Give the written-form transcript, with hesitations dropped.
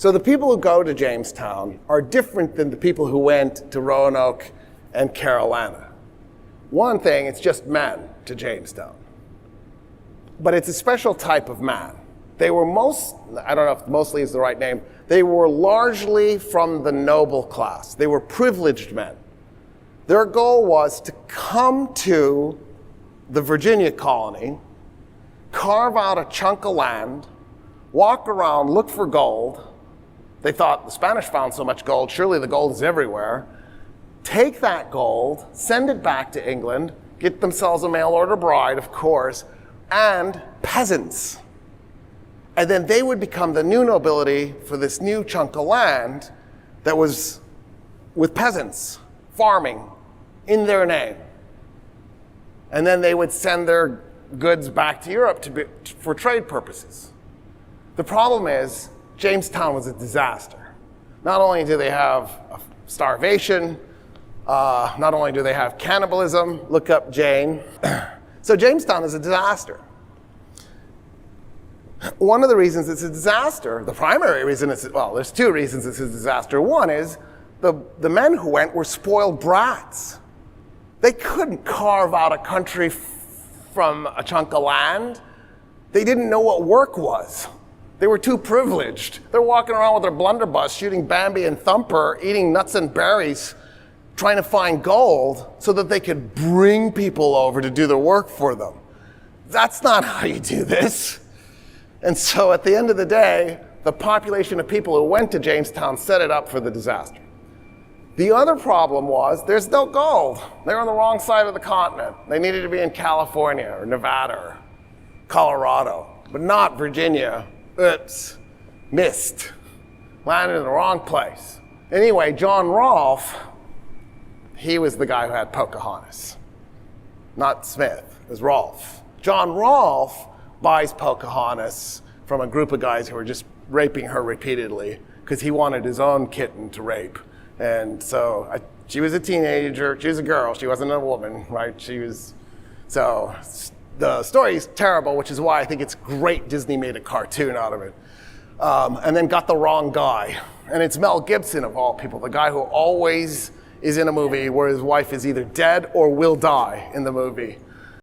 So the people who go to Jamestown are different than the people who went to Roanoke and Carolina. One thing, it's just men to Jamestown. But it's a special type of man. They were I don't know if mostly is the right name, they were largely from the noble class. They were privileged men. Their goal was to come to the Virginia colony, carve out a chunk of land, walk around, look for gold. They thought the Spanish found so much gold, surely the gold is everywhere. Take that gold, send it back to England, get themselves a mail order bride, of course, and peasants. And then they would become the new nobility for this new chunk of land that was with peasants farming in their name. And then they would send their goods back to Europe for trade purposes. The problem is, Jamestown was a disaster. Not only do they have starvation, not only do they have cannibalism, look up Jane. So Jamestown is a disaster. One of the reasons it's a disaster, the primary reason there's two reasons it's a disaster. One is the men who went were spoiled brats. They couldn't carve out a country from a chunk of land. They didn't know what work was. They were too privileged. They're walking around with their blunderbuss, shooting Bambi and Thumper, eating nuts and berries, trying to find gold so that they could bring people over to do their work for them. That's not how you do this. And so at the end of the day, the population of people who went to Jamestown set it up for the disaster. The other problem was there's no gold. They're on the wrong side of the continent. They needed to be in California or Nevada or Colorado, but not Virginia. Oops, missed. Landed in the wrong place. Anyway, John Rolfe, he was the guy who had Pocahontas. Not Smith, it was Rolfe. John Rolfe buys Pocahontas from a group of guys who were just raping her repeatedly because he wanted his own kitten to rape. And so she was a teenager, she was a girl, she wasn't a woman, right? So the story is terrible, which is why I think it's great Disney made a cartoon out of it. And then got the wrong guy. And it's Mel Gibson, of all people, the guy who always is in a movie where his wife is either dead or will die in the movie.